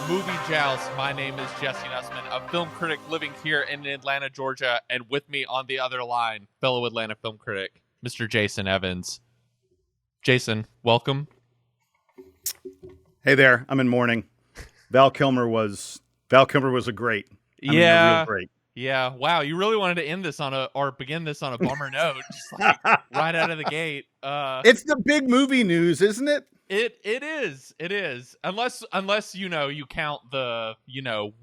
Movie Joust. My name is Jesse Nussman, a film critic living here in Atlanta, Georgia, and with me on the other line, fellow Atlanta film critic, Mr. Jason Evans. Jason, welcome. Hey there, I'm in mourning. Val Kilmer was a great. A real great. Yeah. Wow, you really wanted to end this begin this on a bummer note, just like right out of the gate. It's the big movie news, isn't it? It is. Unless you count the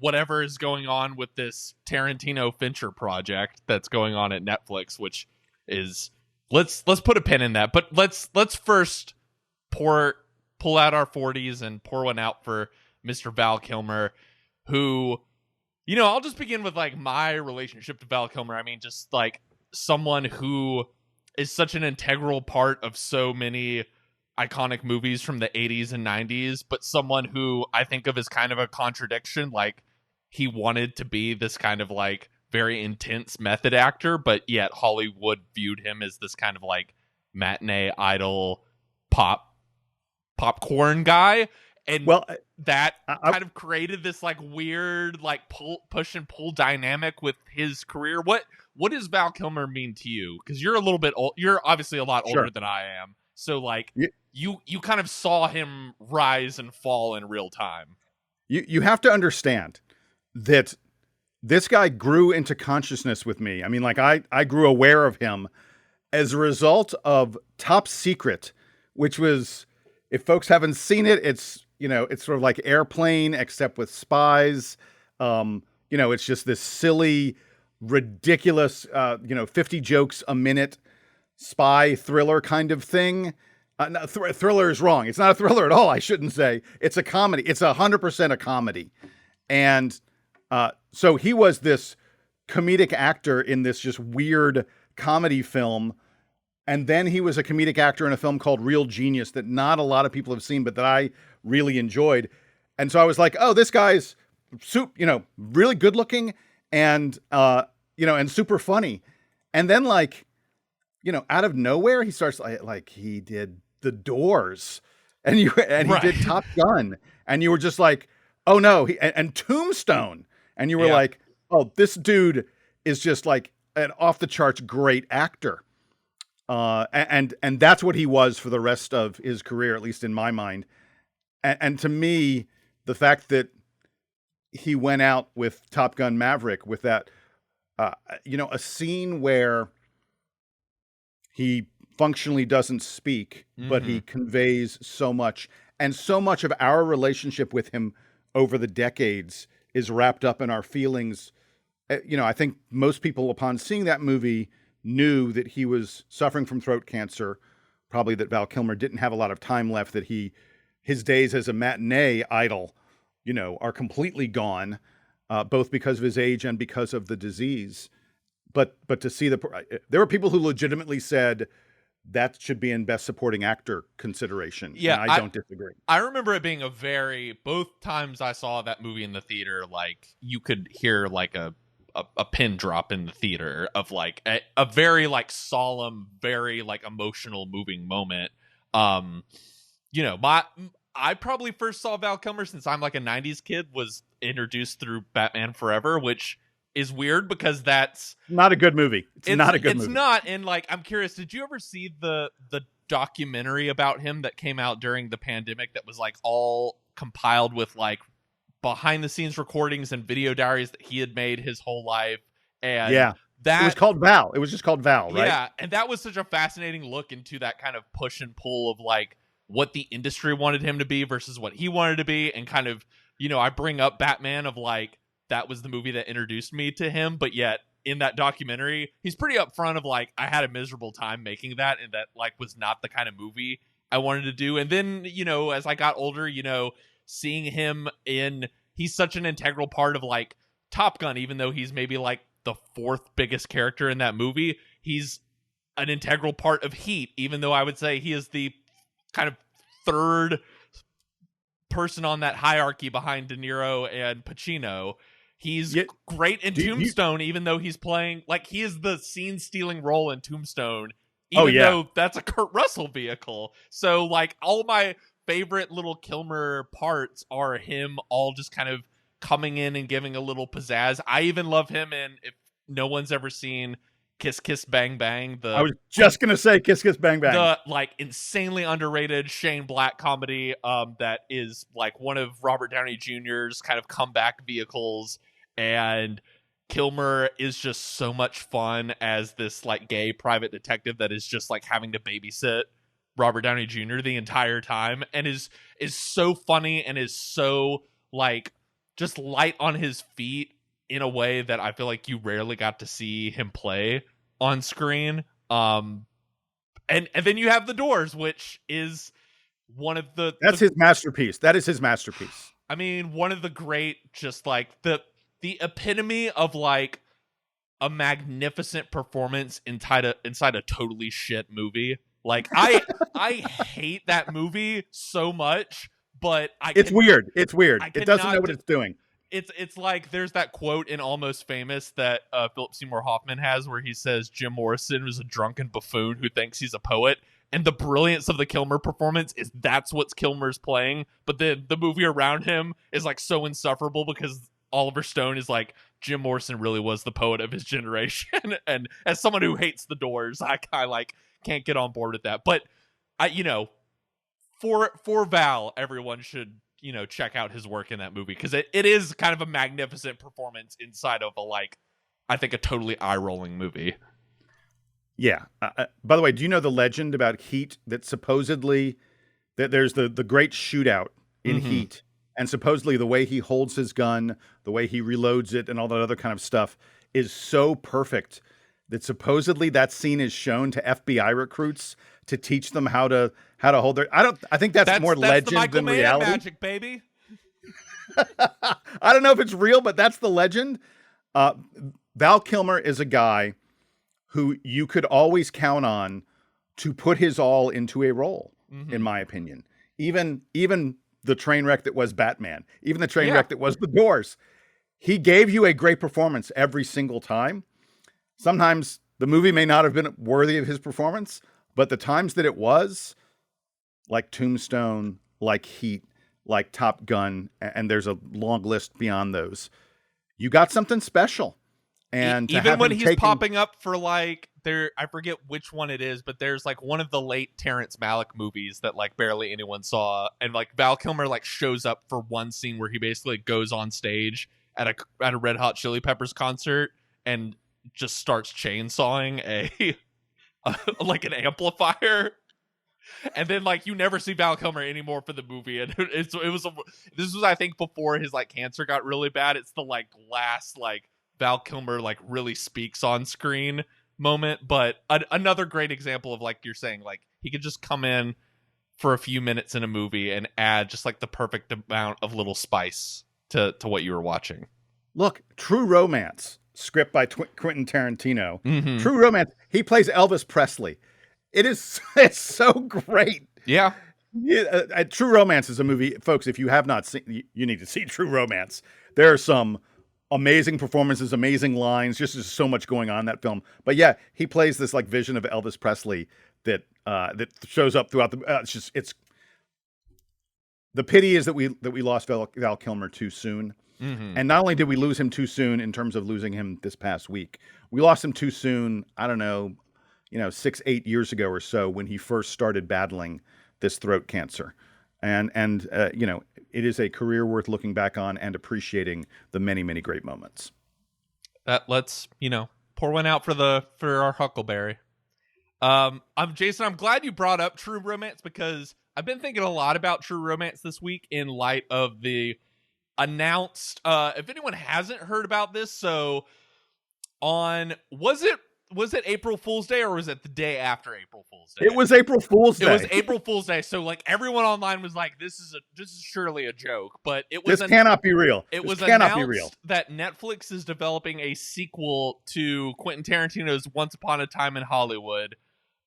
whatever is going on with this Tarantino Fincher project that's going on at Netflix, which is let's put a pin in that. But let's first pull out our 40s and pour one out for Mr. Val Kilmer, who I'll just begin with like my relationship to Val Kilmer. I mean, just like someone who is such an integral part of so many iconic movies from the 80s and 90s, but someone who I think of as kind of a contradiction. Like, he wanted to be this kind of like very intense method actor, but yet Hollywood viewed him as this kind of like matinee idol popcorn guy. And that kind of created this like weird like push and pull dynamic with his career. What does Val Kilmer mean to you? Because you're a little bit old. You're obviously a lot older than I am. So like you kind of saw him rise and fall in real time. You have to understand that this guy grew into consciousness with me. I mean, like I grew aware of him as a result of Top Secret, which was, if folks haven't seen it, it's sort of like Airplane except with spies. It's just this silly, ridiculous 50 jokes a minute spy thriller kind of thing. No, thriller is wrong. It's not a thriller at all, I shouldn't say. It's a comedy. It's 100% a comedy. And so he was this comedic actor in this just weird comedy film. And then he was a comedic actor in a film called Real Genius that not a lot of people have seen, but that I really enjoyed. And so I was like, oh, this guy's really good looking and super funny. And then out of nowhere, he starts like he did The Doors and he did Top Gun. And you were just like, oh no, and Tombstone. And you were like, oh, this dude is just like an off the charts great actor. And that's what he was for the rest of his career, at least in my mind. And to me, the fact that he went out with Top Gun Maverick with that, a scene where he functionally doesn't speak, but he conveys so much. And so much of our relationship with him over the decades is wrapped up in our feelings. I think most people, upon seeing that movie, knew that he was suffering from throat cancer, probably that Val Kilmer didn't have a lot of time left, that his days as a matinee idol, are completely gone, both because of his age and because of the disease. But to see there were people who legitimately said that should be in Best Supporting Actor consideration. Yeah, and I don't disagree. I remember it being both times I saw that movie in the theater, like you could hear like a pin drop in the theater of like a very like solemn, very like emotional, moving moment. I probably first saw Val Kilmer, since I'm like a 90s kid, was introduced through Batman Forever, which is weird because that's not a good movie. It's not a good movie. It's not. And like, I'm curious, did you ever see the documentary about him that came out during the pandemic that was like all compiled with like behind the scenes recordings and video diaries that he had made his whole life? And it was called Val. It was just called Val, right? Yeah. And that was such a fascinating look into that kind of push and pull of like what the industry wanted him to be versus what he wanted to be. And kind of, I bring up Batman of like, that was the movie that introduced me to him. But yet in that documentary, he's pretty upfront of like, I had a miserable time making that, and that like was not the kind of movie I wanted to do. And then, as I got older, seeing him he's such an integral part of like Top Gun, even though he's maybe like the fourth biggest character in that movie. He's an integral part of Heat, even though I would say he is the kind of third person on that hierarchy behind De Niro and Pacino. He's great in Tombstone, even though he's playing like he is the scene-stealing role in Tombstone, even though that's a Kurt Russell vehicle. So like all my favorite little Kilmer parts are him all just kind of coming in and giving a little pizzazz. I even love him in, if no one's ever seen Kiss Kiss Bang Bang, I was just gonna say Kiss Kiss Bang Bang, the like insanely underrated Shane Black comedy that is like one of Robert Downey Jr.'s kind of comeback vehicles, and Kilmer is just so much fun as this like gay private detective that is just like having to babysit Robert Downey Jr. the entire time, and is so funny and is so like just light on his feet in a way that I feel like you rarely got to see him play on screen. And then you have The Doors, which is one of his masterpiece. That is his masterpiece. I mean, one of the great, just like the epitome of like a magnificent performance inside a totally shit movie. Like I hate that movie so much, but it's weird. It's weird. It doesn't know what it's doing. It's like there's that quote in Almost Famous that Philip Seymour Hoffman has where he says Jim Morrison was a drunken buffoon who thinks he's a poet. And the brilliance of the Kilmer performance is that's what Kilmer's playing. But then the movie around him is like so insufferable because Oliver Stone is like, Jim Morrison really was the poet of his generation. And as someone who hates The Doors, I like can't get on board with that. But for Val, everyone should check out his work in that movie because it is kind of a magnificent performance inside of I think a totally eye-rolling movie. Yeah. By the way, do you know the legend about Heat that supposedly that there's the great shootout in Heat, and supposedly the way he holds his gun, the way he reloads it, and all that other kind of stuff is so perfect that supposedly that scene is shown to FBI recruits to teach them how to hold their. I think that's more legend than reality. Magic, baby. I don't know if it's real, but that's the legend. Val Kilmer is a guy who you could always count on to put his all into a role, in my opinion. Even the train wreck that was Batman, even the train wreck that was The Doors. He gave you a great performance every single time. Sometimes the movie may not have been worthy of his performance, but the times that it was, like Tombstone, like Heat, like Top Gun, and there's a long list beyond those, you got something special. And even when he's popping up for I forget which one it is, but there's like one of the late Terrence Malick movies that like barely anyone saw, and like Val Kilmer like shows up for one scene where he basically goes on stage at a Red Hot Chili Peppers concert and just starts chainsawing a like an amplifier, and then like you never see Val Kilmer anymore for the movie. And this was I think before his like cancer got really bad. It's the like last like Val Kilmer like really speaks on screen moment. But another great example of like you're saying, like he could just come in for a few minutes in a movie and add just like the perfect amount of little spice to what you were watching. Look, True Romance, script by Quentin Tarantino. True Romance. He plays Elvis Presley. It's so great. Yeah. True Romance is a movie, folks. If you have not seen, you need to see True Romance. There are some amazing performances, amazing lines. Just there's so much going on in that film. But yeah, he plays this like vision of Elvis Presley that shows up throughout the. It's the pity is that we lost Val Kilmer too soon. And not only did we lose him too soon in terms of losing him this past week, we lost him too soon. I don't know, 6-8 years ago or so when he first started battling this throat cancer, and it is a career worth looking back on and appreciating the many, many great moments. Let's pour one out for our Huckleberry. Jason, I'm glad you brought up True Romance because I've been thinking a lot about True Romance this week in light of the announced, if anyone hasn't heard about this, so was it April Fool's Day or was it the day after April Fool's Day? It was April Fool's Day. It was April Fool's Day. So like everyone online was like, this is surely a joke, but this cannot be real. It was announced that Netflix is developing a sequel to Quentin Tarantino's Once Upon a Time in Hollywood.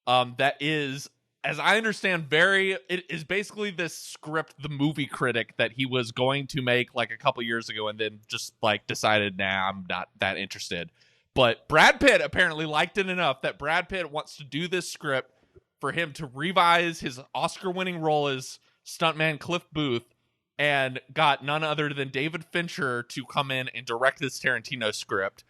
That is, as I understand, it is basically this script, The Movie Critic, that he was going to make like a couple years ago and then just like decided, nah, I'm not that interested. But Brad Pitt apparently liked it enough that Brad Pitt wants to do this script for him to revise his Oscar-winning role as stuntman Cliff Booth and got none other than David Fincher to come in and direct this Tarantino script.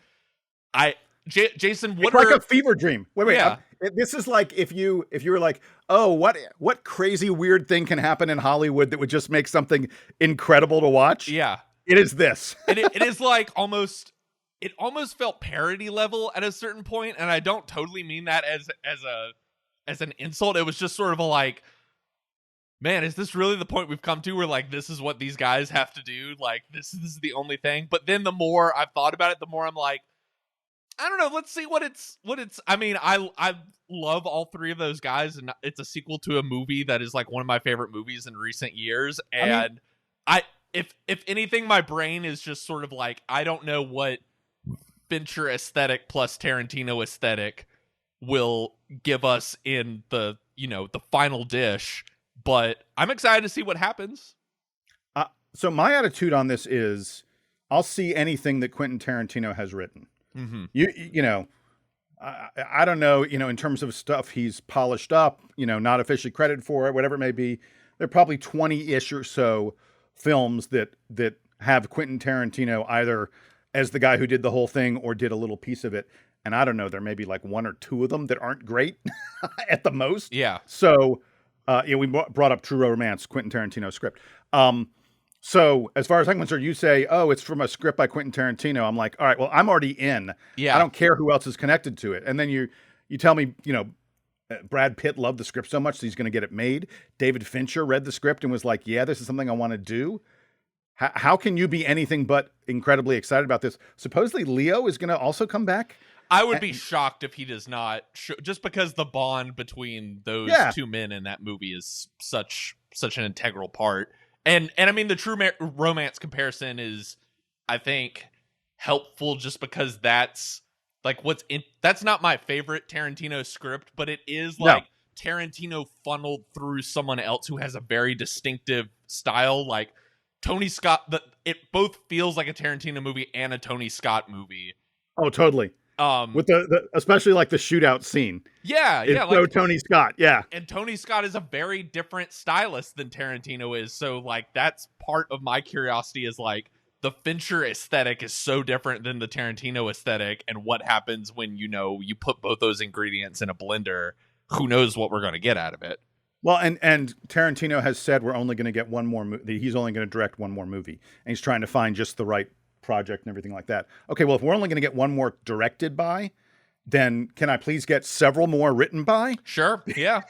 Jason, what it's like are a fever dream. Wait. yeah. This is like if you were like, oh, what crazy weird thing can happen in Hollywood that would just make something incredible to watch? Yeah. It is this. it is like it almost felt parody level at a certain point, and I don't totally mean that as an insult. It was just sort of a like, man, is this really the point we've come to where like this is what these guys have to do? Like this is the only thing. But then the more I've thought about it, the more I'm like, I don't know. Let's see what it's. I mean, I love all three of those guys, and it's a sequel to a movie that is like one of my favorite movies in recent years. And if anything, my brain is just sort of like, I don't know what Fincher aesthetic plus Tarantino aesthetic will give us in the final dish. But I'm excited to see what happens. So my attitude on this is, I'll see anything that Quentin Tarantino has written. Mm-hmm. I don't know, in terms of stuff he's polished up, not officially credited for it, whatever it may be. There are probably 20-ish or so films that have Quentin Tarantino either as the guy who did the whole thing or did a little piece of it. And I don't know, there may be like one or two of them that aren't great at the most. Yeah. So, we brought up True Romance, Quentin Tarantino script. So as far as I'm concerned, you say, oh, it's from a script by Quentin Tarantino. I'm like, all right, well, I'm already in. Yeah. I don't care who else is connected to it. And then you tell me, Brad Pitt loved the script so much that he's going to get it made. David Fincher read the script and was like, yeah, this is something I want to do. How can you be anything but incredibly excited about this? Supposedly Leo is going to also come back. I would be shocked if he does not, just because the bond between those two men in that movie is such an integral part. And I mean, the True Romance comparison is, I think, helpful just because that's like that's not my favorite Tarantino script, but it is like Tarantino funneled through someone else who has a very distinctive style. Like Tony Scott, it both feels like a Tarantino movie and a Tony Scott movie. Oh, totally. With the especially like the shootout scene. Yeah. So Tony Scott, and Tony Scott is a very different stylist than Tarantino is. So like that's part of my curiosity is like the Fincher aesthetic is so different than the Tarantino aesthetic, and what happens when you put both those ingredients in a blender? Who knows what we're going to get out of it? Well, and Tarantino has said we're only going to get one more movie. He's only going to direct one more movie, and he's trying to find just the right project and everything like that. Okay, well, if we're only going to get one more directed by, then can I please get several more written by? Sure. Yeah.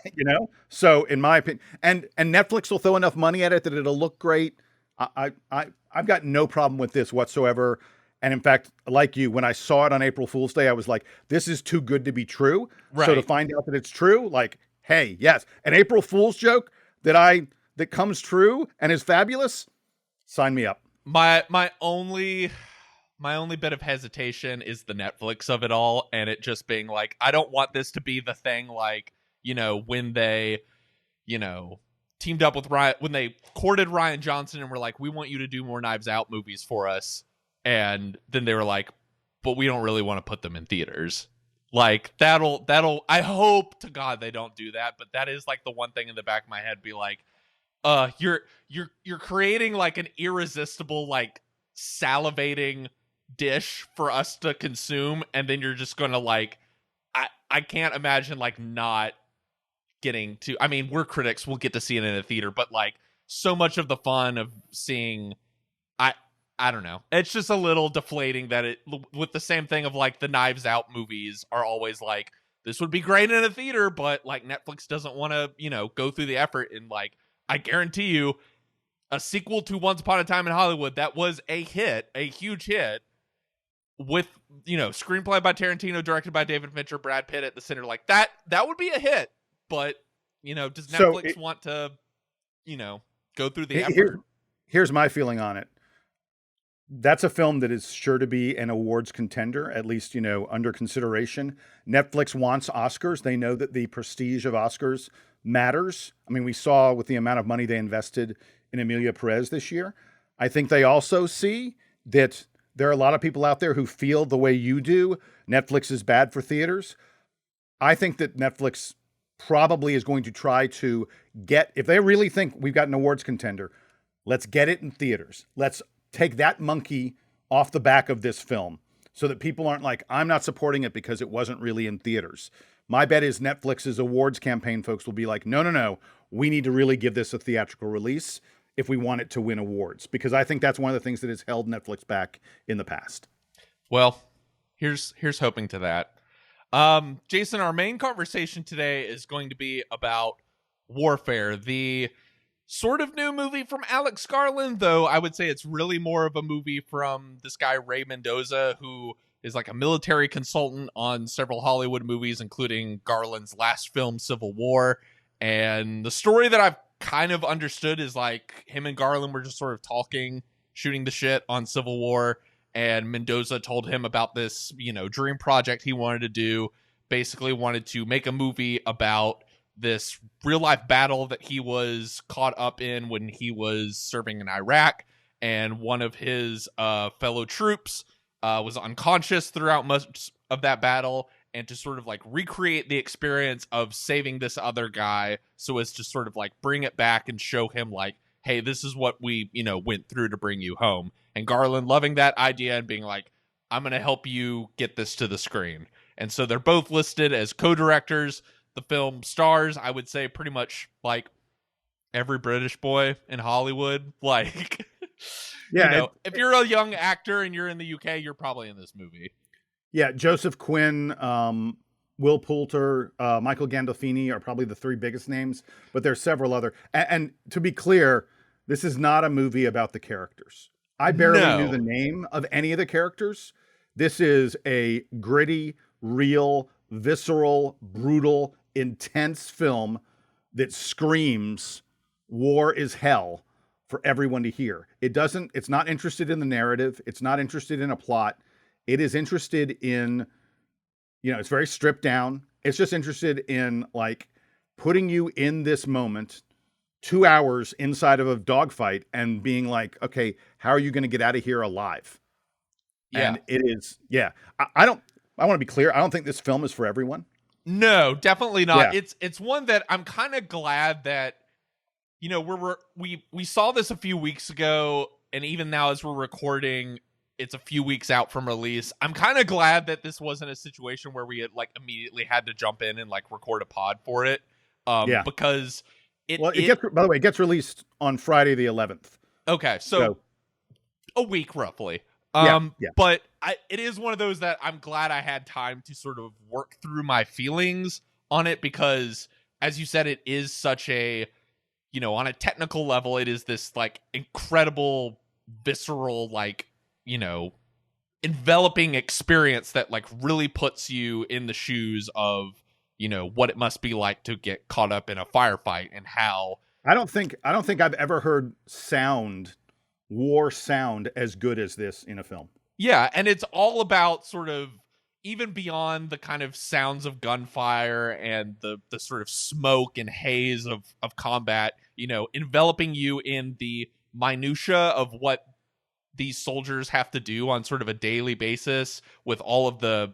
So in my opinion, and Netflix will throw enough money at it that it'll look great. I've got no problem with this whatsoever. And in fact, like you, when I saw it on April Fool's Day, I was like, this is too good to be true. Right. So to find out that it's true, like, hey, yes, an April Fool's joke that comes true and is fabulous, sign me up. My only bit of hesitation is the Netflix of it all, and it just being like, I don't want this to be the thing like, when they, teamed up with Ryan, when they courted Ryan Johnson and were like, we want you to do more Knives Out movies for us. And then they were like, but we don't really want to put them in theaters. Like that'll, I hope to God they don't do that. But that is like the one thing in the back of my head, be like, you're creating like an irresistible, like salivating dish for us to consume. And then you're just going to like, I can't imagine like not getting to, I mean, we're critics, we'll get to see it in a theater, but like so much of the fun of seeing, I don't know. It's just a little deflating that it, with the same thing of like the Knives Out movies are always like, this would be great in a theater, but like Netflix doesn't want to, go through the effort. And like, I guarantee you a sequel to Once Upon a Time in Hollywood that was a hit, a huge hit with, screenplay by Tarantino, directed by David Fincher, Brad Pitt at the center, like that would be a hit. But, does Netflix want to, go through the effort? Here's my feeling on it. That's a film that is sure to be an awards contender, at least, under consideration. Netflix wants Oscars. They know that the prestige of Oscars matters. I mean, we saw with the amount of money they invested in Emilia Perez this year. I think they also see that there are a lot of people out there who feel the way you do. Netflix is bad for theaters. I think that Netflix probably is going to try to get, if they really think we've got an awards contender, let's get it in theaters. Let's take that monkey off the back of this film so that people aren't like, I'm not supporting it because it wasn't really in theaters. My bet is Netflix's awards campaign folks will be like, no. We need to really give this a theatrical release if we want it to win awards, because I think that's one of the things that has held Netflix back in the past. Well, here's hoping to that. Jason, our main conversation today is going to be about Warfare, the sort of new movie from Alex Garland, though I would say it's really more of a movie from this guy, Ray Mendoza, who is like a military consultant on several Hollywood movies, including Garland's last film, Civil War. And the story that I've kind of understood is like him and Garland were just sort of talking, shooting the shit on Civil War. And Mendoza told him about this, dream project he wanted to do. Basically wanted to make a movie about this real life battle that he was caught up in when he was serving in Iraq. And one of his fellow troops was unconscious throughout most of that battle, and to sort of like recreate the experience of saving this other guy so as to sort of like bring it back and show him like, hey, this is what we, went through to bring you home. And Garland loving that idea and being like, I'm going to help you get this to the screen. And so they're both listed as co-directors. The film stars, I would say, pretty much like every British boy in Hollywood. Like, yeah, if you're a young actor and you're in the UK, you're probably in this movie. Yeah, Joseph Quinn, Will Poulter, Michael Gandolfini are probably the three biggest names, but there's several other. And to be clear, this is not a movie about the characters. I barely knew the name of any of the characters. This is a gritty, real, visceral, brutal, intense film that screams war is hell for everyone to hear. It's not interested in the narrative. It's not interested in a plot. It is interested in, it's very stripped down. It's just interested in like putting you in this moment, 2 hours inside of a dogfight and being like, okay, how are you going to get out of here alive? Yeah. And it is, I want to be clear. I don't think this film is for everyone. No, definitely not. Yeah. It's one that I'm kind of glad that, we saw this a few weeks ago, and even now as we're recording, it's a few weeks out from release. I'm kind of glad that this wasn't a situation where we had like immediately had to jump in and like record a pod for it. Because by the way, it gets released on Friday the 11th. Okay, so a week roughly. But it is one of those that I'm glad I had time to sort of work through my feelings on it, because as you said, it is such a, on a technical level, it is this like incredible, visceral, like, enveloping experience that like really puts you in the shoes of, what it must be like to get caught up in a firefight, and how I don't think I've ever heard war sound as good as this in a film. Yeah, and it's all about sort of even beyond the kind of sounds of gunfire and the sort of smoke and haze of combat, enveloping you in the minutia of what these soldiers have to do on sort of a daily basis, with all of the,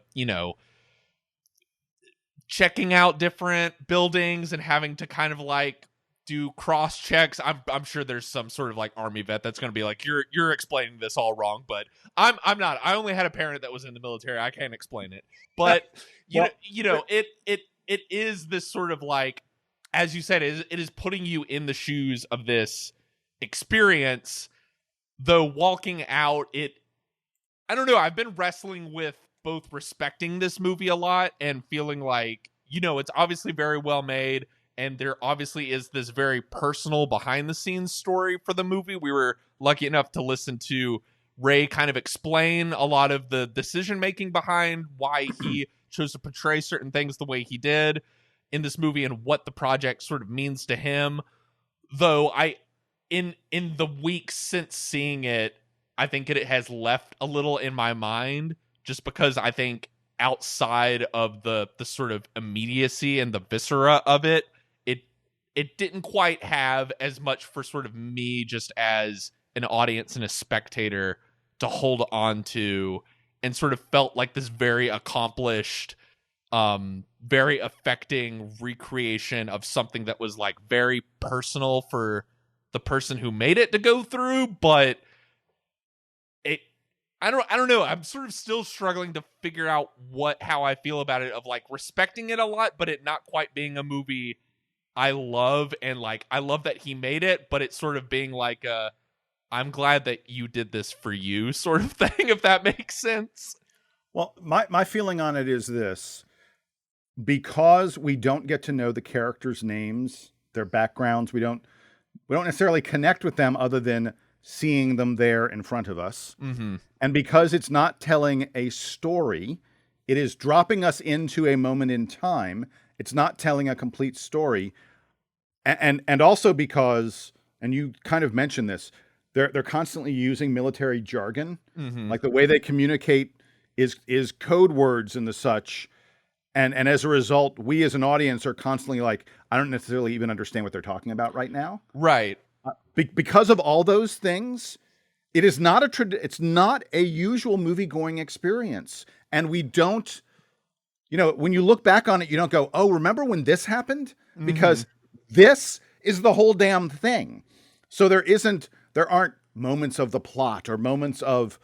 checking out different buildings and having to kind of like do cross checks. I'm sure there's some sort of like army vet that's going to be like, you're explaining this all wrong, but I'm not. I only had a parent that was in the military. I can't explain it. But it is this sort of like, as you said, it is putting you in the shoes of this experience. Though walking out, I don't know, I've been wrestling with both respecting this movie a lot and feeling like, it's obviously very well made, and there obviously is this very personal behind the scenes story for the movie. We were lucky enough to listen to Ray kind of explain a lot of the decision making behind why he chose to portray certain things the way he did in this movie and what the project sort of means to him. Though in the weeks since seeing it, I think it has left a little in my mind, just because I think outside of the sort of immediacy and the viscera of it didn't quite have as much for sort of me just as an audience and a spectator to hold on to, and sort of felt like this very accomplished very affecting recreation of something that was like very personal for the person who made it to go through, but I don't know. I'm sort of still struggling to figure out how I feel about it, of like respecting it a lot, but it not quite being a movie I love, and like I love that he made it, but it's sort of being like I'm glad that you did this for you sort of thing, if that makes sense. Well, my feeling on it is this: because we don't get to know the characters' names, their backgrounds, we don't necessarily connect with them other than seeing them there in front of us. Mm-hmm. And because it's not telling a story, it is dropping us into a moment in time. It's not telling a complete story. And also because, and you kind of mentioned this, they're constantly using military jargon. Mm-hmm. Like the way they communicate is code words and the such. And as a result, we as an audience are constantly like, I don't necessarily even understand what they're talking about right now. Right. Because of all those things, it is not it's not a usual movie going experience. And we don't, when you look back on it, you don't go, oh, remember when this happened? Because this is the whole damn thing. So there aren't moments of the plot or moments of,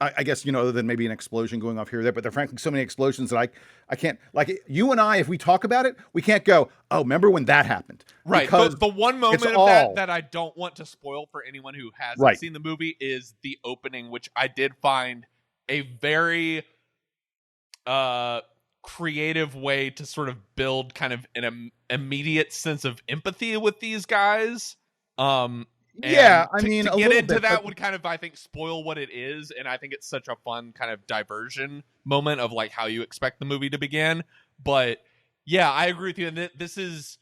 I guess, other than maybe an explosion going off here or there, but there are frankly so many explosions that I can't, like you and I, if we talk about it, we can't go, oh, remember when that happened? Right. Because the one moment of that I don't want to spoil for anyone who hasn't seen the movie is the opening, which I did find a very creative way to sort of build kind of an immediate sense of empathy with these guys. Yeah, I mean, to get into that would kind of, I think, spoil what it is, and I think it's such a fun kind of diversion moment of like how you expect the movie to begin. But yeah, I agree with you. And this is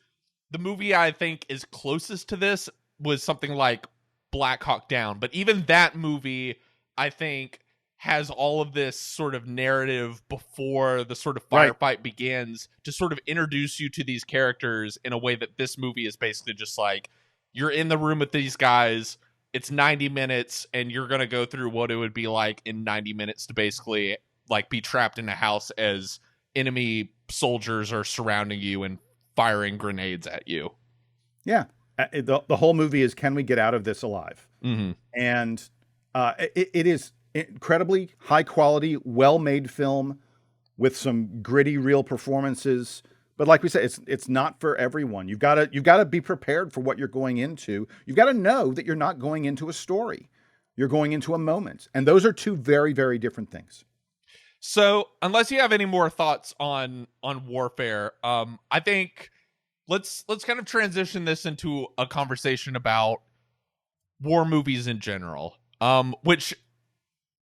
the movie I think is closest to this was something like Black Hawk Down. But even that movie, I think, has all of this sort of narrative before the sort of firefight begins to sort of introduce you to these characters in a way that this movie is basically just like, you're in the room with these guys, it's 90 minutes, and you're going to go through what it would be like in 90 minutes to basically like be trapped in a house as enemy soldiers are surrounding you and firing grenades at you. Yeah. The whole movie is, can we get out of this alive? Mm-hmm. And it is incredibly high quality, well-made film with some gritty, real performances. But like we said, it's not for everyone. You've got to be prepared for what you're going into. You've got to know that you're not going into a story. You're going into a moment. And those are two very, very different things. So unless you have any more thoughts on Warfare, I think let's kind of transition this into a conversation about war movies in general, which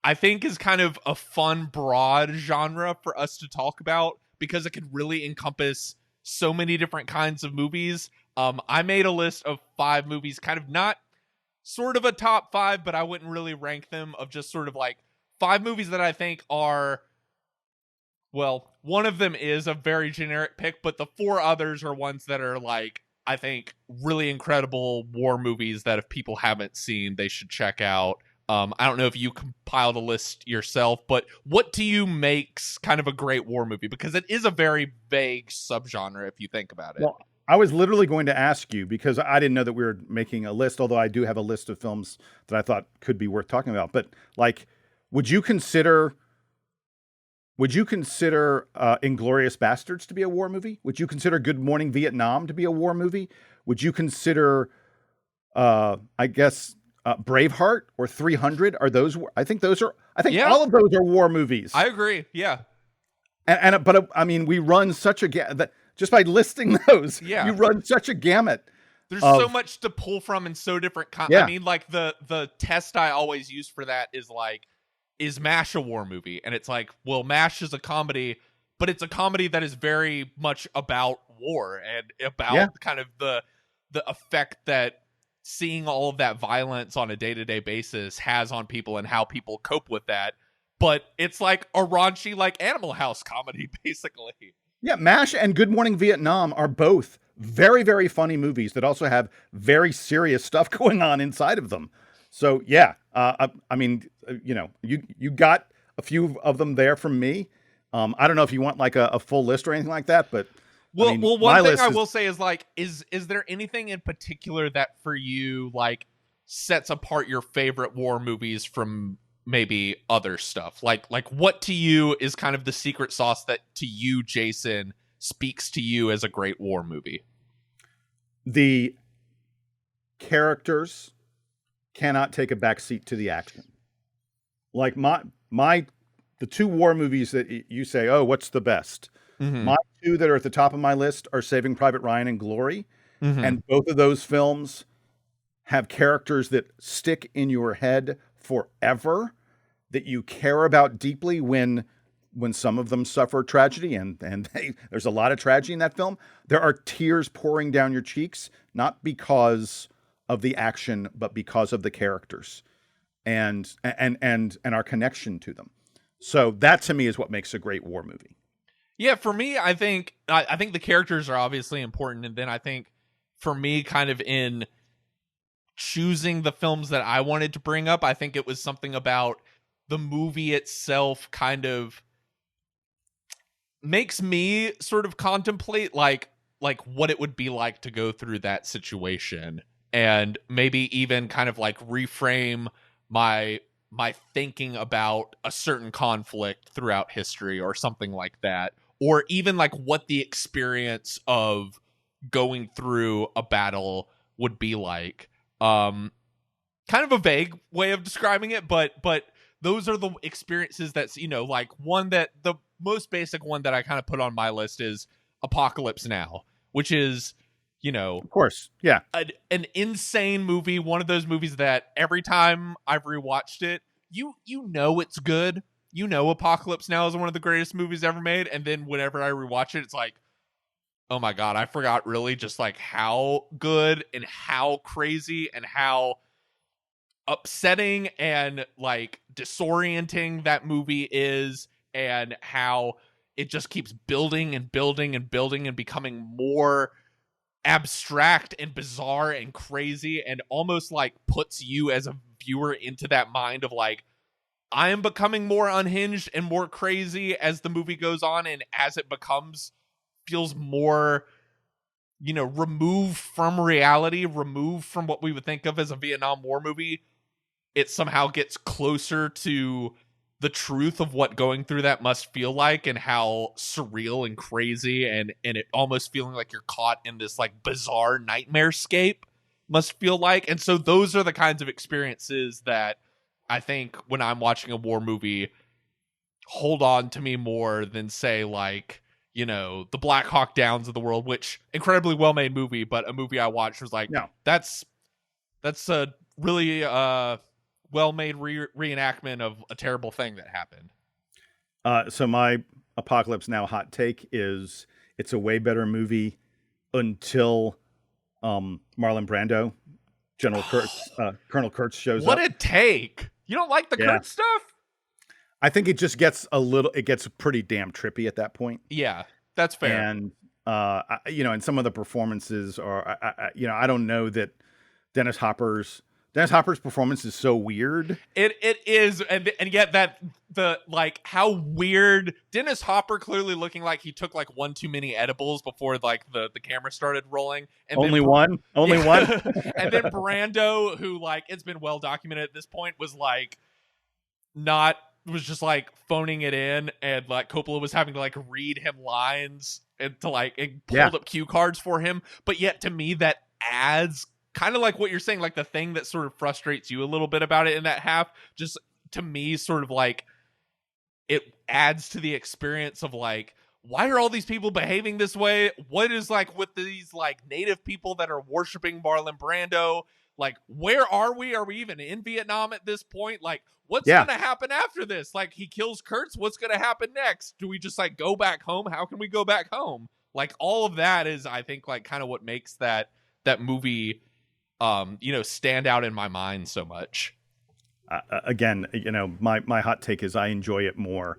I think is kind of a fun, broad genre for us to talk about, because it could really encompass so many different kinds of movies. I made a list of 5 movies, kind of not sort of a top 5, but I wouldn't really rank them, of just sort of like 5 movies that I think are, well, one of them is a very generic pick, but the 4 others are ones that are like, I think, really incredible war movies that if people haven't seen, they should check out. I don't know if you compiled a list yourself, but what to you makes kind of a great war movie? Because it is a very vague subgenre if you think about it. Well, I was literally going to ask you, because I didn't know that we were making a list, although I do have a list of films that I thought could be worth talking about. But like, would you consider Inglourious Bastards to be a war movie? Would you consider Good Morning Vietnam to be a war movie? Would you consider, Braveheart or 300? Are those? I think all of those are war movies. I agree. Yeah. But I mean, we run such a just by listing those. Yeah. You run such a gamut. There's so much to pull from and so different. Yeah. I mean, like the test I always use for that is like, is MASH a war movie? And it's like, well, MASH is a comedy, but it's a comedy that is very much about war and about kind of the effect that seeing all of that violence on a day-to-day basis has on people and how people cope with that. But it's like a raunchy, like Animal House comedy, basically. Yeah, MASH and Good Morning Vietnam are both very, very funny movies that also have very serious stuff going on inside of them. So yeah, I mean, you got a few of them there from me. I don't know if you want like a full list or anything like that, but I Well, mean, one my thing list I is will say is like, is there anything in particular that for you like sets apart your favorite war movies from maybe other stuff? Like what to you is kind of the secret sauce that to you, Jason, speaks to you as a great war movie? the characters cannot take a backseat to the action. Like my the two war movies that you say, oh, what's the best? Mm-hmm. My two that are at the top of my list are Saving Private Ryan and Glory, Mm-hmm. and both of those films have characters that stick in your head forever, that you care about deeply when some of them suffer tragedy, and there's a lot of tragedy in that film. There are tears pouring down your cheeks, not because of the action, but because of the characters and our connection to them. So that to me is what makes a great war movie. Yeah, for me, I think the characters are obviously important, and then I think for me, kind of in choosing the films that I wanted to bring up, I think it was something about the movie itself kind of makes me sort of contemplate like what it would be like to go through that situation, and maybe even kind of like reframe my thinking about a certain conflict throughout history or something like that, or even like what the experience of going through a battle would be like. Kind of a vague way of describing it, but those are the experiences that's, like one that the most basic one that I kind of put on my list is Apocalypse Now, which is, Of course, yeah. an insane movie. One of those movies that every time I've rewatched it, it's good. Apocalypse Now is one of the greatest movies ever made. And then whenever I rewatch it, it's like, oh my God, I forgot really just like how good and how crazy and how upsetting and like disorienting that movie is, and how it just keeps building and building and building and becoming more abstract and bizarre and crazy, and almost like puts you as a viewer into that mind of like, I am becoming more unhinged and more crazy as the movie goes on, and as it feels more, removed from reality, removed from what we would think of as a Vietnam War movie, it somehow gets closer to the truth of what going through that must feel like, and how surreal and crazy and it almost feeling like you're caught in this like bizarre nightmare scape must feel like. And so those are the kinds of experiences that I think when I'm watching a war movie hold on to me more than say like, the Black Hawk Downs of the world, which incredibly well-made movie, but a movie I watched was like, No. that's a really well-made reenactment of a terrible thing that happened. So my Apocalypse Now hot take is it's a way better movie until Marlon Brando, Colonel Kurtz shows What up. a take! You don't like the Yeah. Kurt stuff? I think it just gets it gets pretty damn trippy at that point. Yeah, that's fair. And and some of the performances are, I don't know that Dennis Hopper's performance is so weird. It is, and yet that the like how weird Dennis Hopper clearly looking like he took like one too many edibles before like the camera started rolling. And Only then, one. And then Brando, who like it's been well documented at this point, was just like phoning it in, and like Coppola was having to like read him lines and to like and pulled up cue cards for him. But yet to me that adds kind of like what you're saying, like the thing that sort of frustrates you a little bit about it in that half, just to me sort of like it adds to the experience of like, why are all these people behaving this way? What is like with these like native people that are worshiping Marlon Brando? Like, where are we? Are we even in Vietnam at this point? Like, what's going to happen after this? Like, he kills Kurtz. What's going to happen next? Do we just like go back home? How can we go back home? Like, all of that is, I think, like kind of what makes that movie, stand out in my mind so much. Again, my hot take is I enjoy it more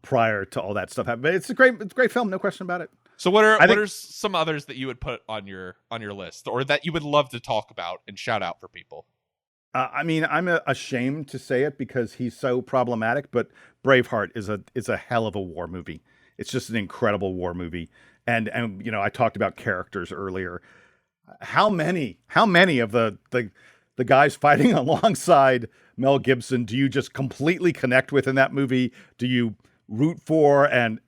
prior to all that stuff happening. But it's a great film, no question about it. So what are some others that you would put on your list, or that you would love to talk about and shout out for people? I mean, I'm ashamed to say it because he's so problematic, but Braveheart is a hell of a war movie. It's just an incredible war movie. And you know, I talked about characters earlier. How many of the guys fighting alongside Mel Gibson do you just completely connect with in that movie? Do you root for and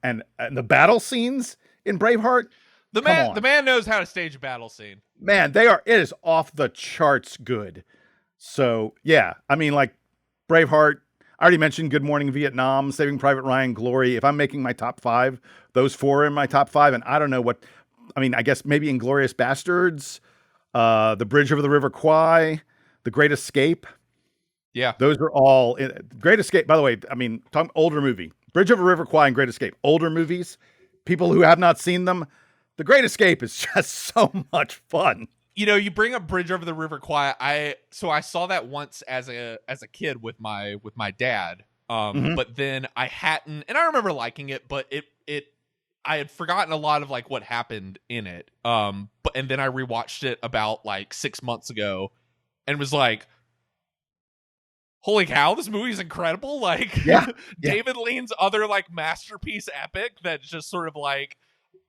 the battle scenes in Braveheart? Come The on. man knows how to stage a battle scene. Man, it is off the charts good. So yeah, I mean, like Braveheart. I already mentioned Good Morning Vietnam, Saving Private Ryan, Glory. If I'm making my top five, those four are in my top five, and I don't know what. I mean, I guess maybe Inglorious Bastards, The Bridge over the River Kwai, The Great Escape. Yeah. Those are all Great Escape. By the way, I mean, talking older movie, Bridge over River Kwai and Great Escape, older movies. People who have not seen them, The Great Escape is just so much fun. You know, you bring up Bridge over the River Kwai. I saw that once as a kid with my dad. Mhm. But then I hadn't, and I remember liking it, but I had forgotten a lot of like what happened in it. But and then I rewatched it about like 6 months ago, and was like, holy cow, this movie is incredible. Like, Yeah, yeah. David Lean's other like masterpiece epic that's just sort of like,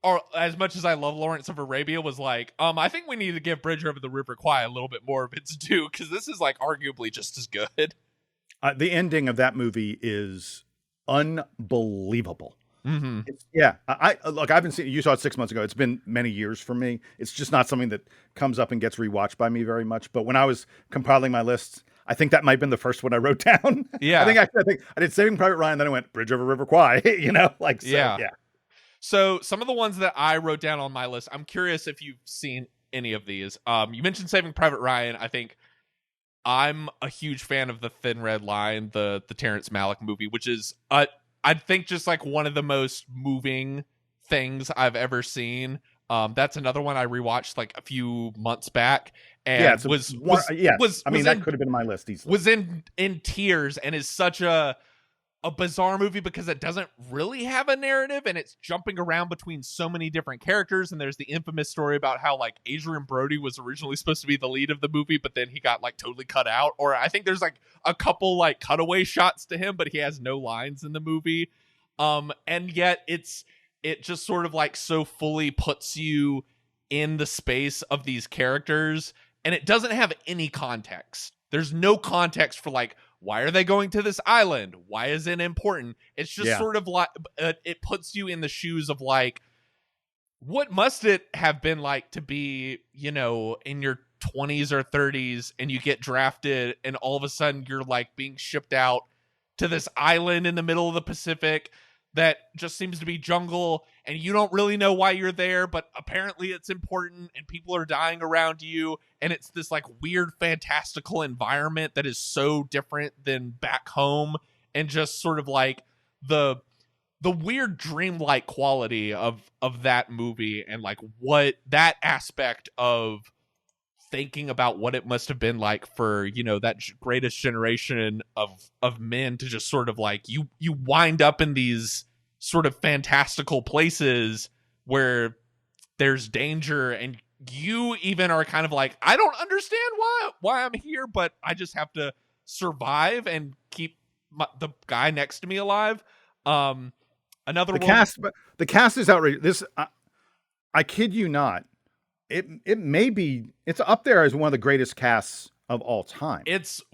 or as much as I love Lawrence of Arabia, was like, I think we need to give Bridge over the River Kwai a little bit more of its due, because this is like arguably just as good. The ending of that movie is unbelievable. Mm-hmm. Yeah, I look. I've been seeing. You saw it 6 months ago. It's been many years for me. It's just not something that comes up and gets rewatched by me very much. But when I was compiling my lists, I think that might have been the first one I wrote down. Yeah. I think I did Saving Private Ryan, then I went Bridge over River Kwai. You know, like so, Yeah. yeah. So some of the ones that I wrote down on my list, I'm curious if you've seen any of these. You mentioned Saving Private Ryan. I think I'm a huge fan of The Thin Red Line, the Terrence Malick movie, which is I think just like one of the most moving things I've ever seen. That's another one I rewatched like a few months back, and Yeah, I mean, that could have been my list easily. Was in tears, and is such a bizarre movie because it doesn't really have a narrative, and it's jumping around between so many different characters. And there's the infamous story about how like Adrian Brody was originally supposed to be the lead of the movie, but then he got like totally cut out. Or I think there's like a couple like cutaway shots to him, but he has no lines in the movie. And yet it just sort of like so fully puts you in the space of these characters, and it doesn't have any context. There's no context for like, why are they going to this island? Why is it important? It's just sort of like, it puts you in the shoes of like, what must it have been like to be, you know, in your 20s or 30s, and you get drafted, and all of a sudden you're like being shipped out to this island in the middle of the Pacific that just seems to be jungle, and you don't really know why you're there, but apparently it's important, and people are dying around you, and it's this like weird fantastical environment that is so different than back home, and just sort of like the weird dreamlike quality of that movie, and like what that aspect of thinking about what it must have been like for, you know, that greatest generation of men to just sort of like, you wind up in these sort of fantastical places where there's danger, and you even are kind of like, I don't understand why I'm here, but I just have to survive and keep the guy next to me alive. Another the cast is outrageous. This I kid you not. It may be, it's up there as one of the greatest casts of all time.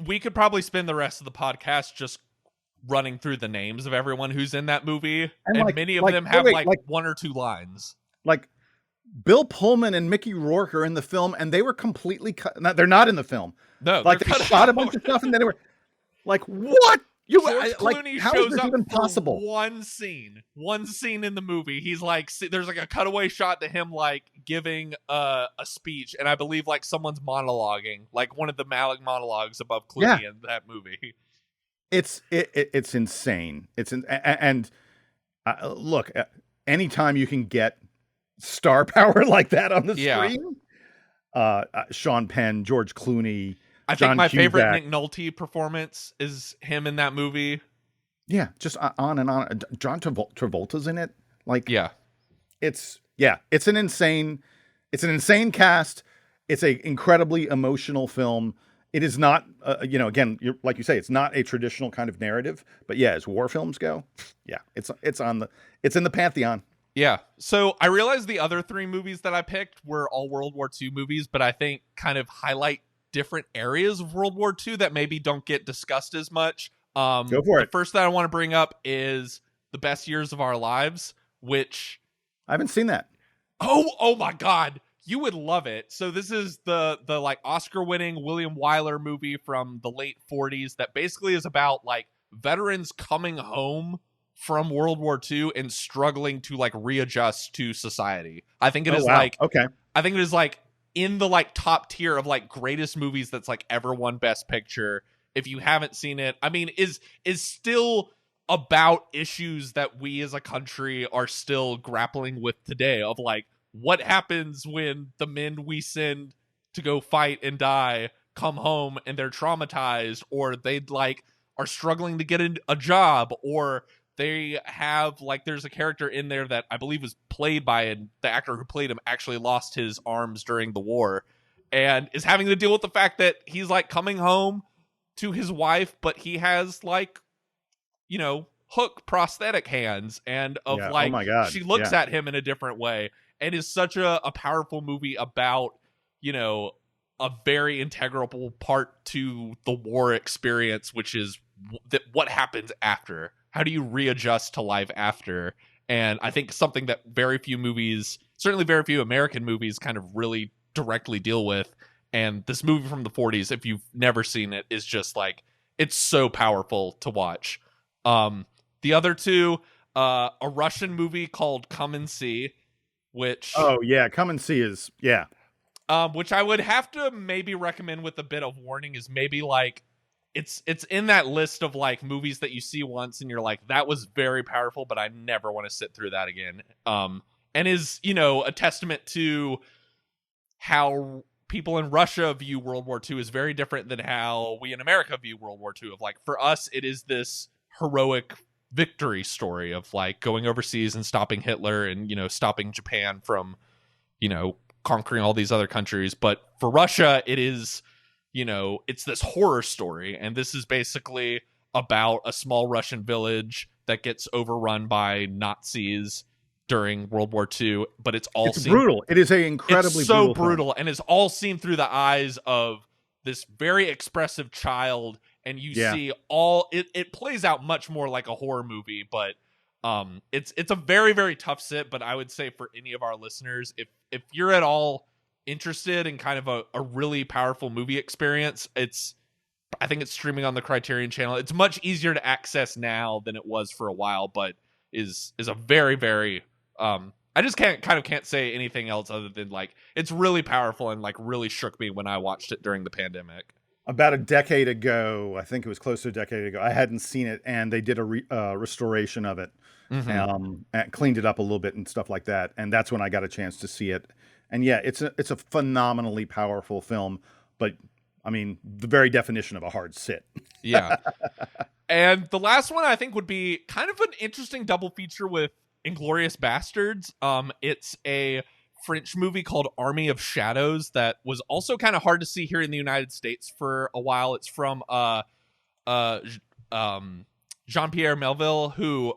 We could probably spend the rest of the podcast just running through the names of everyone who's in that movie, and like, many of them have like one or two lines. Like Bill Pullman and Mickey Rourke are in the film, and they were completely cut. They're not in the film. No, like they shot a bunch of stuff, and then they were like, "What? George Clooney how shows is this up even for possible?" one scene in the movie. He's like, there's like a cutaway shot to him like giving a speech, and I believe like someone's monologuing, like one of the Malick monologues above Clooney in that movie. It's insane. Look, anytime you can get star power like that on the screen, Sean Penn, George Clooney. I think my favorite Nick Nolte performance is him in that movie. Yeah, just on and on. John Travolta's in it. Like, it's an insane cast. It's an incredibly emotional film, It is not, again, like you say, it's not a traditional kind of narrative. But yeah, as war films go, yeah, it's in the pantheon. Yeah. So I realized the other three movies that I picked were all World War II movies, but I think kind of highlight different areas of World War II that maybe don't get discussed as much. Go for the it. first that I want to bring up is The Best Years of Our Lives, which I haven't seen that. oh my God, you would love it. So this is the like Oscar-winning William Wyler movie from the late 40s that basically is about like veterans coming home from World War II and struggling to like readjust to society. I think it is wow. Okay. I think it is like in the like top tier of like greatest movies that's like ever won Best Picture. If you haven't seen it, I mean, is still about issues that we as a country are still grappling with today of like what happens when the men we send to go fight and die come home and they're traumatized, or they like are struggling to get a job, or they have like there's a character in there that I believe was played by the actor who played him actually lost his arms during the war and is having to deal with the fact that he's like coming home to his wife, but he has like, hook prosthetic hands and of Yeah. like, oh my God. she looks at him in a different way, and is such a powerful movie about, a very integral part to the war experience, which is what happens after. How do you readjust to life after? And I think something that very few movies, certainly very few American movies, kind of really directly deal with. And this movie from the 40s, if you've never seen it, is just like, it's so powerful to watch. The other two, a Russian movie called Come and See, which Oh yeah, Come and See is which I would have to maybe recommend with a bit of warning, is maybe like it's in that list of like movies that you see once and you're like, that was very powerful, but I never want to sit through that again. And is, a testament to how people in Russia view World War II is very different than how we in America view World War II. Of like, for us, it is this heroic victory story of like going overseas and stopping Hitler and, stopping Japan from, conquering all these other countries. But for Russia, it is, it's this horror story. And this is basically about a small Russian village that gets overrun by Nazis during World War II, but it's brutal. It is a incredibly brutal, and it's all seen through the eyes of this very expressive child, and you see all it plays out much more like a horror movie, but it's a very, very tough sit. But I would say for any of our listeners, if you're at all interested in kind of a really powerful movie experience, I think it's streaming on the Criterion Channel. It's much easier to access now than it was for a while, but is a very, very I just can't say anything else other than like it's really powerful and like really shook me when I watched it during the pandemic. About a decade ago, I think it was close to a decade ago, I hadn't seen it, and they did a restoration of it, and cleaned it up a little bit and stuff like that. And that's when I got a chance to see it. And yeah, it's a phenomenally powerful film, but I mean, the very definition of a hard sit. Yeah. And the last one I think would be kind of an interesting double feature with Inglourious Bastards. It's a French movie called Army of Shadows that was also kind of hard to see here in the United States for a while. It's from Jean-Pierre Melville, who,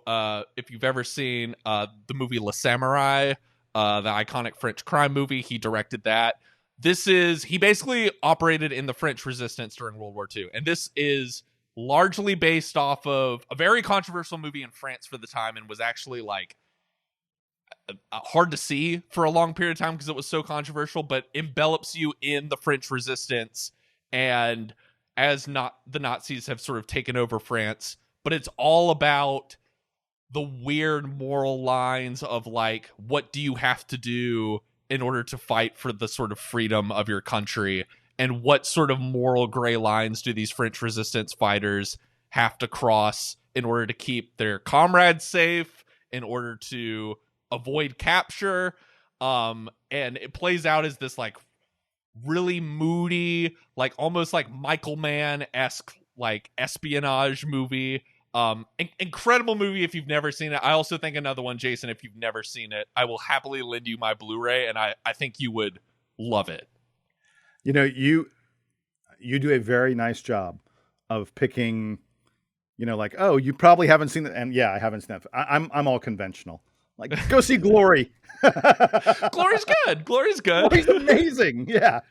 if you've ever seen the movie Le Samurai, the iconic French crime movie, he directed that. He basically operated in the French resistance during World War II. And this is largely based off of a very controversial movie in France for the time, and was actually like hard to see for a long period of time because it was so controversial, but envelops you in the French resistance and as the Nazis have sort of taken over France. But it's all about the weird moral lines of like, what do you have to do in order to fight for the sort of freedom of your country, and what sort of moral gray lines do these French resistance fighters have to cross in order to keep their comrades safe, in order to avoid capture. And it plays out as this like really moody, like almost like Michael Mann-esque like espionage movie. Incredible movie if you've never seen it. I also think another one, Jason, if you've never seen it, I will happily lend you my Blu-ray, and I think you would love it. You you do a very nice job of picking, like, oh, you probably haven't seen it. And yeah, I haven't seen that. I'm all conventional. Like, go see Glory. Glory's good. Glory's good. Glory's amazing. Yeah.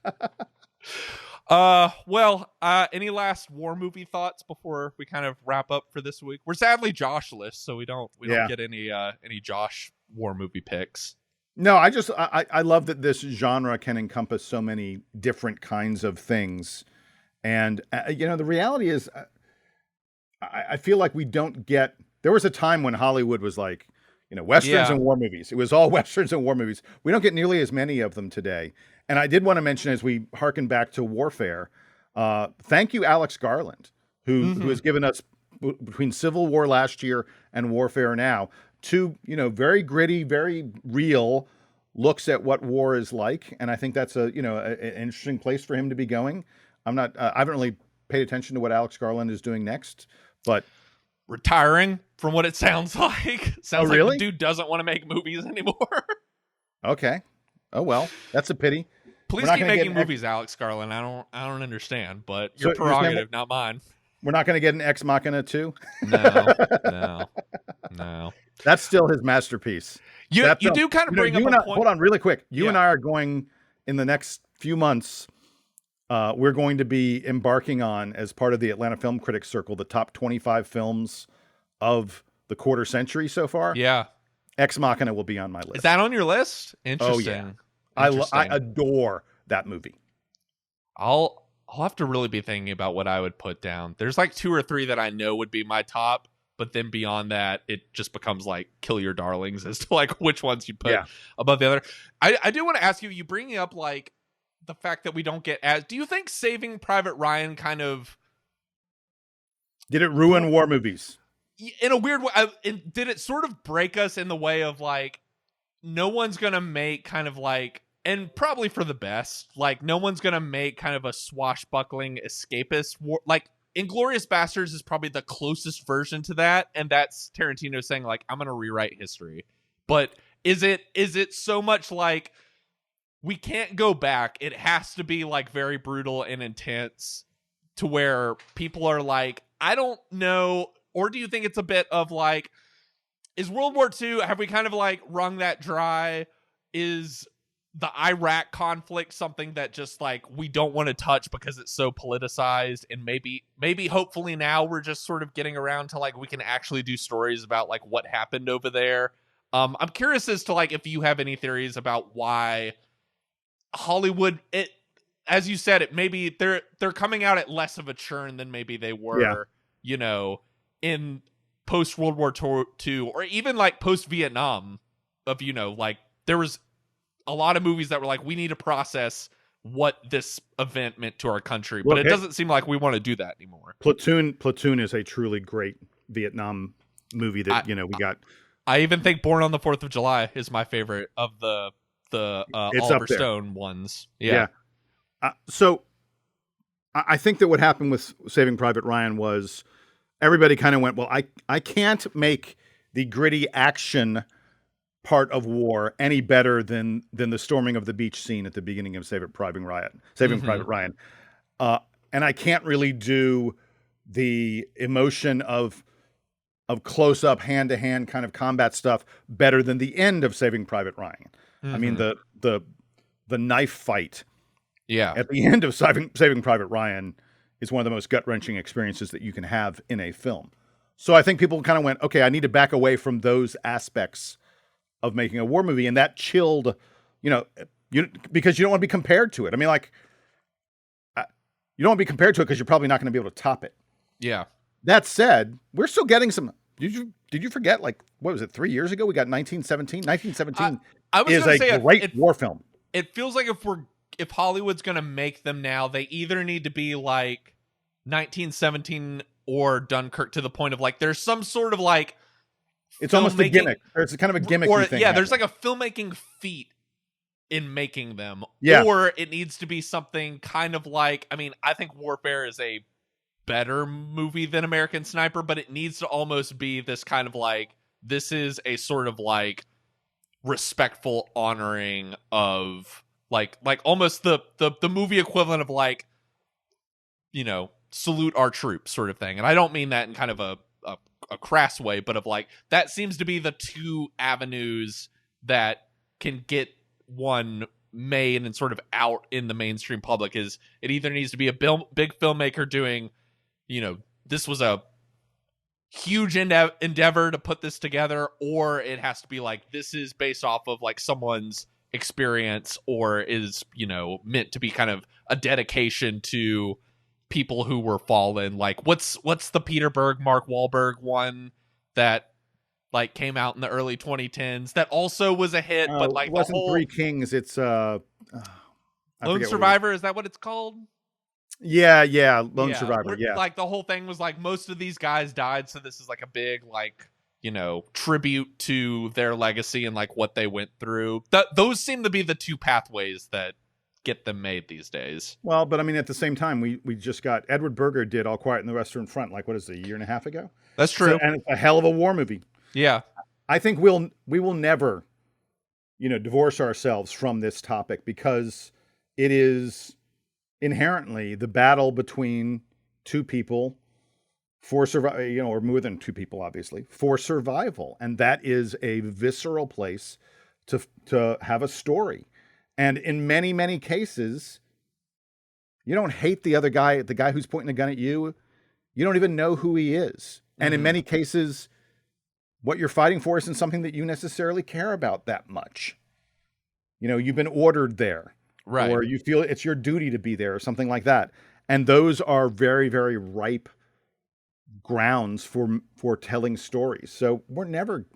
Any last war movie thoughts before we kind of wrap up for this week? We're sadly Joshless, so we don't get any Josh war movie picks. No, I love that this genre can encompass so many different kinds of things. And, the reality is, I feel like we don't get, there was a time when Hollywood was like, Westerns and war movies. It was all Westerns and war movies. We don't get nearly as many of them today. And I did want to mention, as we harken back to Warfare, thank you, Alex Garland, who has given us, between Civil War last year and Warfare now, two, very gritty, very real looks at what war is like. And I think that's an interesting place for him to be going. I haven't really paid attention to what Alex Garland is doing next, but retiring, from what it sounds like. Sounds like really? The dude doesn't want to make movies anymore. Okay. Oh, well, that's a pity. Please keep making movies, Alex Garland. I don't understand, but your prerogative, not mine. We're not going to get an Ex Machina 2? No. That's still his masterpiece. You do kind of bring up a point. Hold on, really quick. You and I are going, in the next few months, we're going to be embarking on, as part of the Atlanta Film Critics Circle, the top 25 films of the quarter century so far. Yeah. Ex Machina will be on my list. Is that on your list? Interesting. Oh, yeah. I adore that movie. I'll have to really be thinking about what I would put down. There's like 2 or 3 that I know would be my top, but then beyond that, it just becomes like kill your darlings as to like which ones you put above the other. I do want to ask you bringing up like the fact that we don't get do you think Saving Private Ryan kind of did it ruin war movies? In a weird way, did it sort of break us in the way of like, no one's going to make kind of like, and probably for the best, like no one's going to make kind of a swashbuckling escapist war. Like Inglourious Basterds is probably the closest version to that. And that's Tarantino saying like, I'm going to rewrite history. But is it so much like we can't go back? It has to be like very brutal and intense to where people are like, I don't know. Or do you think it's a bit of like, is World War II, have we kind of like wrung that dry? Is the Iraq conflict something that just like we don't want to touch because it's so politicized? And maybe hopefully now we're just sort of getting around to like we can actually do stories about like what happened over there. I'm curious as to like if you have any theories about why Hollywood, as you said, it maybe they're coming out at less of a churn than maybe they were, in post World War II, or even like post Vietnam, of like there was a lot of movies that were like, we need to process what this event meant to our country, but it doesn't seem like we want to do that anymore. Platoon is a truly great Vietnam movie that we got. I even think Born on the 4th of July is my favorite of the Oliver Stone ones. Yeah. So I think that what happened with Saving Private Ryan was everybody kind of went, well, I can't make the gritty action part of war any better than the storming of the beach scene at the beginning of Saving Private Ryan. And I can't really do the emotion of close-up, hand-to-hand kind of combat stuff better than the end of Saving Private Ryan. I mean, the knife fight at the end of Saving Private Ryan is one of the most gut-wrenching experiences that you can have in a film. So I think people kind of went, okay, I need to back away from those aspects of making a war movie. And that chilled, because you don't want to be compared to it. I mean, like, you don't want to be compared to it because you're probably not going to be able to top it. Yeah. That said, we're still getting some. Did you forget, like, what was it, 3 years ago? We got 1917. 1917 is a great war film. It feels like if Hollywood's going to make them now, they either need to be like 1917 or Dunkirk, to the point of like there's some sort of like it's almost a gimmick. It's kind of a gimmick thing. Yeah, there's like a filmmaking feat in making them. Yeah. Or it needs to be something kind of like, I mean, I think Warfare is a better movie than American Sniper, but it needs to almost be this kind of like, this is a sort of like respectful honoring of like almost the movie equivalent of like salute our troops sort of thing. And I don't mean that in kind of a crass way, but of like, that seems to be the two avenues that can get one made and sort of out in the mainstream public. Is it either needs to be a big filmmaker doing, this was a huge endeavor to put this together, or it has to be like, this is based off of like someone's experience, or is, meant to be kind of a dedication to people who were fallen. Like what's the Peter Berg, Mark Wahlberg one that like came out in the early 2010s that also was a hit, but like it wasn't the whole Three Kings, it's Lone Survivor, is that what it's called? Yeah, Lone Survivor. Yeah, like the whole thing was like, most of these guys died, so this is like a big like tribute to their legacy and like what they went through. Those seem to be the two pathways that get them made these days. Well, but I mean, at the same time, we just got Edward Berger did All Quiet on the Western Front, like, what is it, a year and a half ago? That's true. And it's a hell of a war movie. Yeah. I think we will never, divorce ourselves from this topic, because it is inherently the battle between two people for survival, or more than two people, obviously, for survival. And that is a visceral place to have a story. And in many, many cases, you don't hate the other guy, the guy who's pointing a gun at you. You don't even know who he is. And in many cases, what you're fighting for isn't something that you necessarily care about that much. You've been ordered there. Right. Or you feel it's your duty to be there, or something like that. And those are very, very ripe grounds for telling stories. So we're never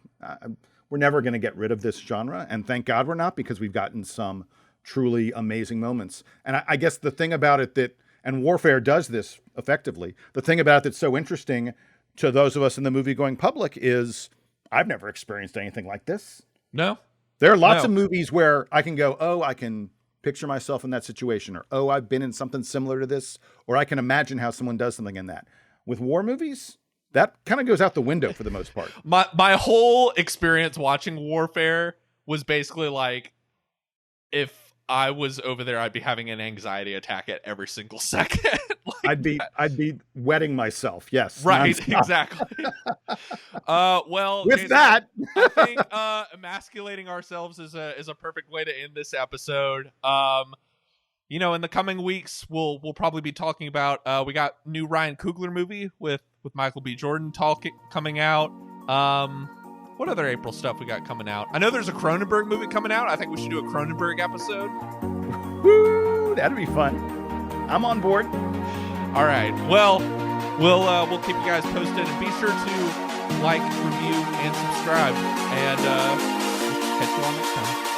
going to get rid of this genre, and thank God we're not, because we've gotten some truly amazing moments. And I guess the thing about it and Warfare does this effectively, the thing about it that's so interesting to those of us in the movie-going public is, I've never experienced anything like this. No. There are lots of movies where I can go, oh, I can picture myself in that situation, or, oh, I've been in something similar to this, or I can imagine how someone does something in that. With war movies, that kind of goes out the window for the most part. My whole experience watching Warfare was basically like, if I was over there, I'd be having an anxiety attack at every single second. I'd be wetting myself. Yes. Right. Nonstop. Exactly. Well, with Jason, that, I think emasculating ourselves is a perfect way to end this episode. In the coming weeks, we'll probably be talking about, we got new Ryan Coogler movie with Michael B. Jordan coming out. What other April stuff we got coming out? I know there's a Cronenberg movie coming out. I think we should do a Cronenberg episode. Woo, that'd be fun. I'm on board. All right. Well, we'll keep you guys posted, and be sure to like, review, and subscribe. And catch you all next time.